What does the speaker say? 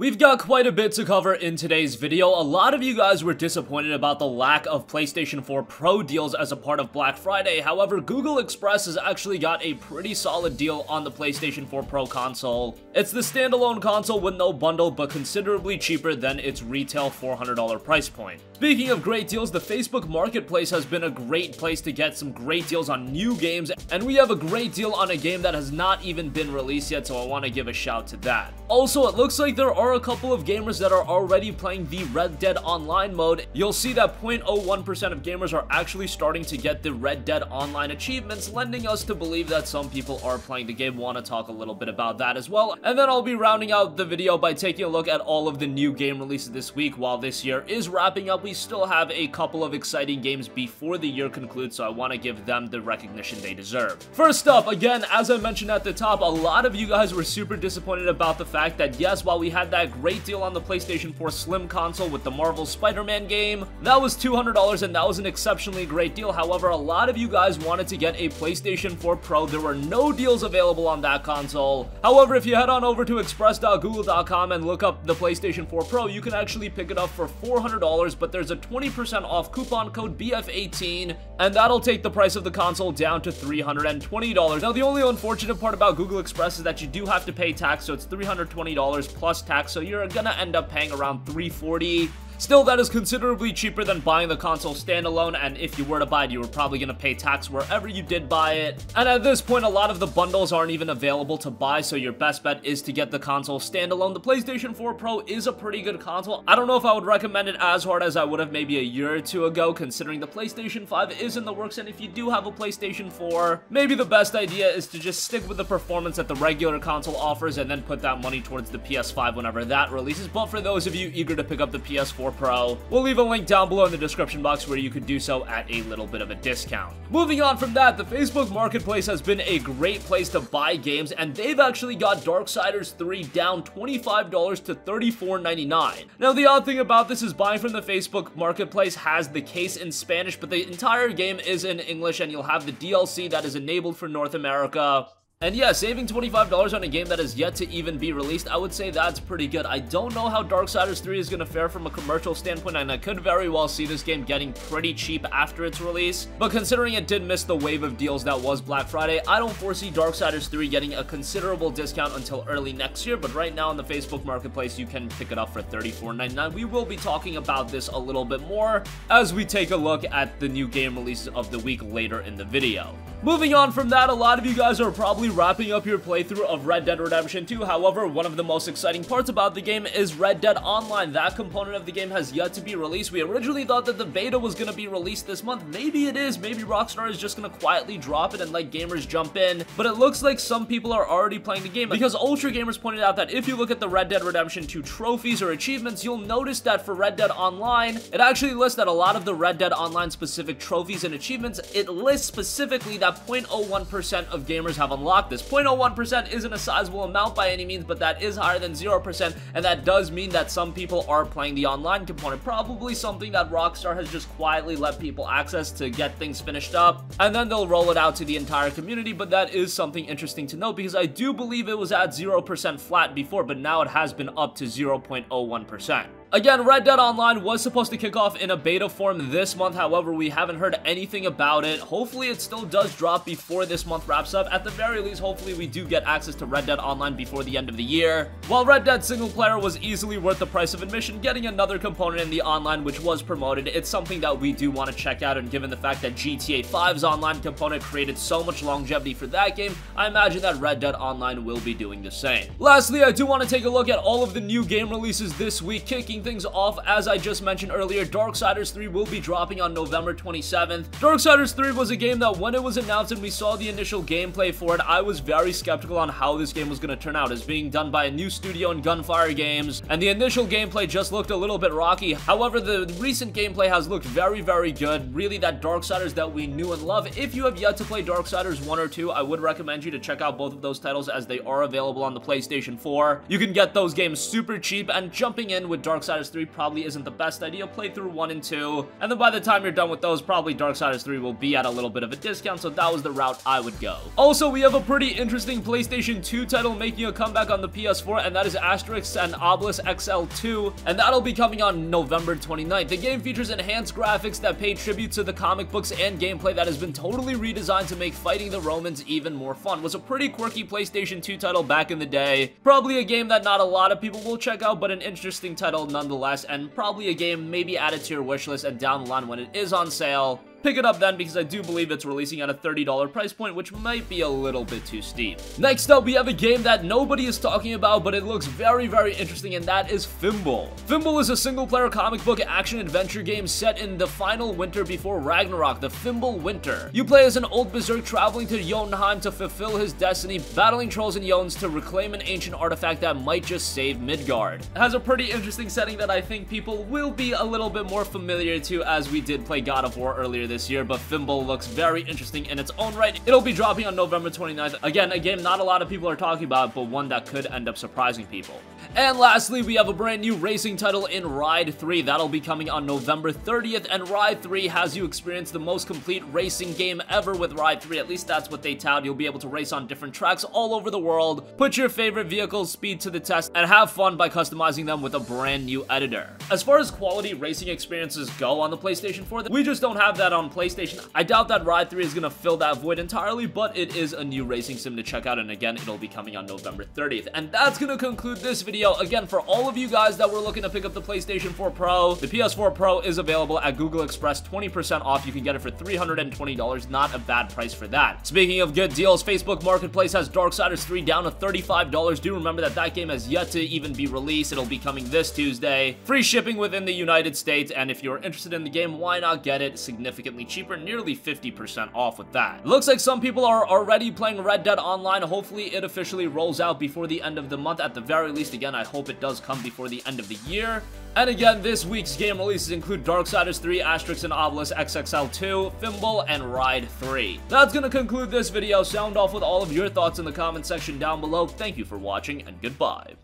We've got quite a bit to cover in today's video. A lot of you guys were disappointed about the lack of PlayStation 4 Pro deals as a part of Black Friday. However, Google Express has actually got a pretty solid deal on the PlayStation 4 Pro console. It's the standalone console with no bundle, but considerably cheaper than its retail $400 price point. Speaking of great deals, the Facebook Marketplace has been a great place to get some great deals on new games, and we have a great deal on a game that has not even been released yet, so I want to give a shout to that. Also, it looks like there are a couple of gamers that are already playing the Red Dead Online mode. You'll see that 0.01% of gamers are actually starting to get the Red Dead Online achievements, lending us to believe that some people are playing the game. Want to talk a little bit about that as well. And then I'll be rounding out the video by taking a look at all of the new game releases this week. While this year is wrapping up, we still have a couple of exciting games before the year concludes, so I want to give them the recognition they deserve. First up, again, as I mentioned at the top, a lot of you guys were super disappointed about the fact that yes, while we had that great deal on the PlayStation 4 Slim console with the Marvel Spider-Man game, that was $200 and that was an exceptionally great deal. However, a lot of you guys wanted to get a PlayStation 4 Pro. There were no deals available on that console. However, if you head on over to express.google.com and look up the PlayStation 4 Pro, you can actually pick it up for $400, but there's a 20% off coupon code BF18, and that'll take the price of the console down to $320. Now, the only unfortunate part about Google Express is that you do have to pay tax, so it's $320 plus tax, so you're gonna end up paying around $340. Still, that is considerably cheaper than buying the console standalone, and if you were to buy it, you were probably going to pay tax wherever you did buy it. And at this point, a lot of the bundles aren't even available to buy, so your best bet is to get the console standalone. The PlayStation 4 Pro is a pretty good console. I don't know if I would recommend it as hard as I would have maybe a year or two ago, considering the PlayStation 5 is in the works, and if you do have a PlayStation 4, maybe the best idea is to just stick with the performance that the regular console offers and then put that money towards the PS5 whenever that releases. But for those of you eager to pick up the PS4 Pro, we'll leave a link down below in the description box where you could do so at a little bit of a discount. Moving on from that, the Facebook Marketplace has been a great place to buy games, and they've actually got Darksiders 3 down $25 to $34.99. Now, the odd thing about this is buying from the Facebook Marketplace has the case in Spanish, but the entire game is in English, and you'll have the DLC that is enabled for North America. And yeah, saving $25 on a game that is yet to even be released, I would say that's pretty good. I don't know how Darksiders 3 is going to fare from a commercial standpoint, and I could very well see this game getting pretty cheap after its release. But considering it did miss the wave of deals that was Black Friday, I don't foresee Darksiders 3 getting a considerable discount until early next year. But right now on the Facebook Marketplace, you can pick it up for $34.99. We will be talking about this a little bit more as we take a look at the new game releases of the week later in the video. Moving on from that, a lot of you guys are probably wrapping up your playthrough of Red Dead Redemption 2. However, one of the most exciting parts about the game is Red Dead Online. That component of the game has yet to be released. We originally thought that the beta was going to be released this month. Maybe it is. Maybe Rockstar is just going to quietly drop it and let gamers jump in. But it looks like some people are already playing the game, because Ultra Gamers pointed out that if you look at the Red Dead Redemption 2 trophies or achievements, you'll notice that for Red Dead Online, it actually lists that a lot of the Red Dead Online specific trophies and achievements, it lists specifically that 0.01% of gamers have unlocked this. 0.01% isn't a sizable amount by any means, but that is higher than 0%, and that does mean that some people are playing the online component. Probably something that Rockstar has just quietly let people access to get things finished up, and then they'll roll it out to the entire community. But that is something interesting to note, because I do believe it was at 0% flat before, but now it has been up to 0.01%. Again, Red Dead Online was supposed to kick off in a beta form this month. However, we haven't heard anything about it. Hopefully, it still does drop before this month wraps up. At the very least, hopefully, we do get access to Red Dead Online before the end of the year. While Red Dead single player was easily worth the price of admission, getting another component in the online which was promoted, it's something that we do want to check out. And given the fact that GTA 5's online component created so much longevity for that game, I imagine that Red Dead Online will be doing the same. Lastly, I do want to take a look at all of the new game releases this week. Kicking things off, as I just mentioned earlier, Darksiders 3 will be dropping on November 27th. Darksiders 3 was a game that when it was announced and we saw the initial gameplay for it, I was very skeptical on how this game was going to turn out. It's being done by a new studio in Gunfire Games, and the initial gameplay just looked a little bit rocky. However, the recent gameplay has looked very, very good. Really that Darksiders that we knew and love. If you have yet to play Darksiders 1 or 2, I would recommend you to check out both of those titles, as they are available on the PlayStation 4. You can get those games super cheap, and jumping in with Darksiders Darksiders 3 probably isn't the best idea. Play through 1 and 2, and then by the time you're done with those, probably Darksiders 3 will be at a little bit of a discount, so that was the route I would go. Also, we have a pretty interesting PlayStation 2 title making a comeback on the PS4, and that is Asterix and Obelix XL2, and that'll be coming on November 29th. The game features enhanced graphics that pay tribute to the comic books and gameplay that has been totally redesigned to make fighting the Romans even more fun. It was a pretty quirky PlayStation 2 title back in the day. Probably a game that not a lot of people will check out, but an interesting title nonetheless, and probably a game maybe added to your wishlist, and down the line when it is on sale, pick it up then, because I do believe it's releasing at a $30 price point, which might be a little bit too steep. Next up, we have a game that nobody is talking about, but it looks very, very interesting, and that is Fimbul. Fimbul is a single-player comic book action-adventure game set in the final winter before Ragnarok, the Fimbul Winter. You play as an old berserk traveling to Jotunheim to fulfill his destiny, battling trolls and Jotuns to reclaim an ancient artifact that might just save Midgard. It has a pretty interesting setting that I think people will be a little bit more familiar to, as we did play God of War earlier this year, but Fimbul looks very interesting in its own right. It'll be dropping on November 29th. Again, a game not a lot of people are talking about, but one that could end up surprising people. And lastly, we have a brand new racing title in Ride 3. That'll be coming on November 30th, and Ride 3 has you experience the most complete racing game ever with Ride 3. At least that's what they tout. You'll be able to race on different tracks all over the world, put your favorite vehicle's speed to the test, and have fun by customizing them with a brand new editor. As far as quality racing experiences go on the PlayStation 4, we just don't have that on PlayStation. I doubt that Ride 3 is going to fill that void entirely, but it is a new racing sim to check out, and again, it'll be coming on November 30th. And that's going to conclude this video. Again, for all of you guys that were looking to pick up the PlayStation 4 Pro, the PS4 Pro is available at Google Express, 20% off. You can get it for $320, not a bad price for that. Speaking of good deals, Facebook Marketplace has Darksiders 3 down to $35. Do remember that that game has yet to even be released. It'll be coming this Tuesday. Free shipping within the United States, and if you're interested in the game, why not get it significantly cheaper, nearly 50% off with that. It looks like some people are already playing Red Dead Online. Hopefully it officially rolls out before the end of the month. At the very least, again, I hope it does come before the end of the year. And again, this week's game releases include Darksiders 3, Asterix and Obelix XXL2, Fimbul, and Ride 3. That's gonna conclude this video. Sound off with all of your thoughts in the comment section down below. Thank you for watching, and goodbye.